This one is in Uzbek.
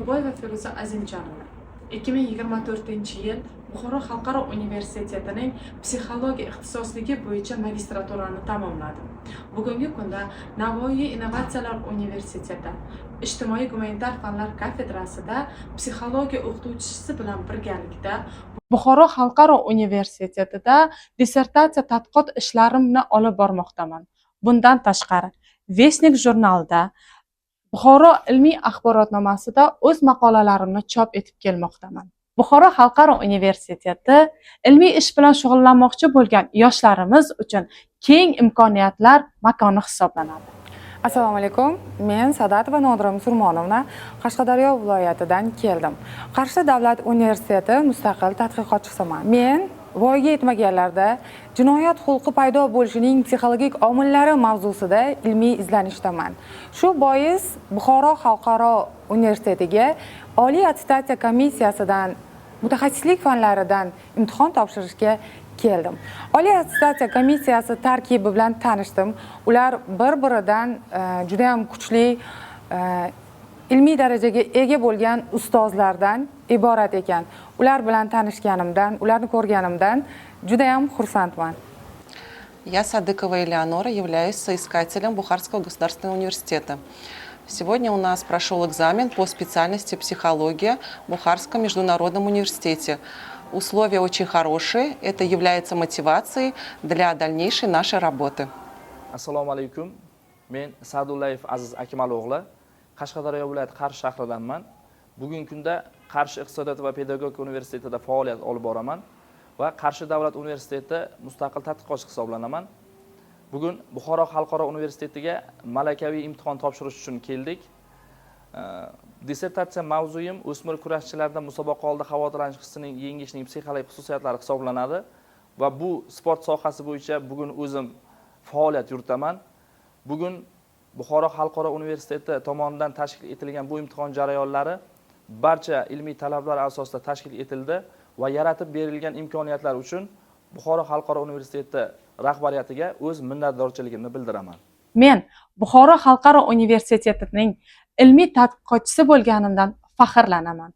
To'xurboyeva Feruza Azimjonova 2024-yil Buxoro xalqaro universitetining psixologiya ixtisosligi bo'yicha magistraturani tamomladi. Bugungi kunda Navoiy Innovatsiyalar universiteti ijtimoiy gumanitar fanlar kafedrasida psixologiya o'qituvchisi bilan birgalikda Buxoro xalqaro universitetida dissertatsiya tadqiqot ishlarimni olib bormoqdaman. Bundan tashqari, Vestnik jurnalida Buxoro ilmiy axborotnomasida o'z maqolalarimni chop etib kelmoqdaman. Buxoro xalqaro universiteti ilmiy ish bilan shug'ullanmoqchi bo'lgan yoshlarimiz uchun keng imkoniyatlar makoni hisoblanadi. Assalomu alaykum. Men Sadatova Nodira Musurmonovna Qashqadaryo viloyatidan keldim. Qarshi davlat universiteti mustaqil tadqiqotchisiman. Men voyaga yetmaganlarda jinoyat xulqi paydo bo'lishining psixologik omillari mavzusida ilmiy izlanishdaman. Shu bois Buxoro xalqaro universitetiga Oliy attestatsiya komissiyasidan mutaxassislik fanlaridan imtihon topshirishga keldim. Oliy attestatsiya komissiyasi tarkibi bilan tanishdim. Ular bir-biridan juda ham kuchli ilmiy darajaga ega bo'lgan ustozlardan iborat ekan. Ular bilan tanishganimdan, ularni ko'rganimdan juda ham xursandman. Я Садыкова Элеонора, являюсь соискателем Бухарского государственного университета. Сегодня у нас прошел экзамен по специальности психология в Бухарском международном университете. Условия очень хорошие, это является мотивацией для дальнейшей нашей работы. Assalomu alaykum. Men Sadullayev Aziz Akmalog'li, Qashqadaryo viloyati Qarshi shahridanman. Bugungi kunda Qarshi iqtisodiyot va pedagogika universitetida faoliyat olib boraman va Qarshi davlat universiteti mustaqil tadqiqotchi hisoblanaman. Bugun Buxoro xalqaro universitetiga malakaviy imtihon topshirish uchun keldik. Dissertatsiya mavzuyim o'smir kurashchilarda musobaqa oldi xavotirlanish hissining yengishning psixologik xususiyatlari hisoblanadi va bu sport sohasi bo'yicha bugun o'zim faoliyat yuritaman. Bugun Buxoro xalqaro universiteti tomonidan tashkil etilgan bu imtihon jarayonlari barcha ilmiy talablar asosida tashkil etildi va yaratib berilgan imkoniyatlar uchun Buxoro xalqaro universiteti rahbariyatiga o'z minnatdorchiligimni bildiraman. Men Buxoro xalqaro universitetining ilmiy tadqiqotchisi bo'lganimdan faxrlanaman.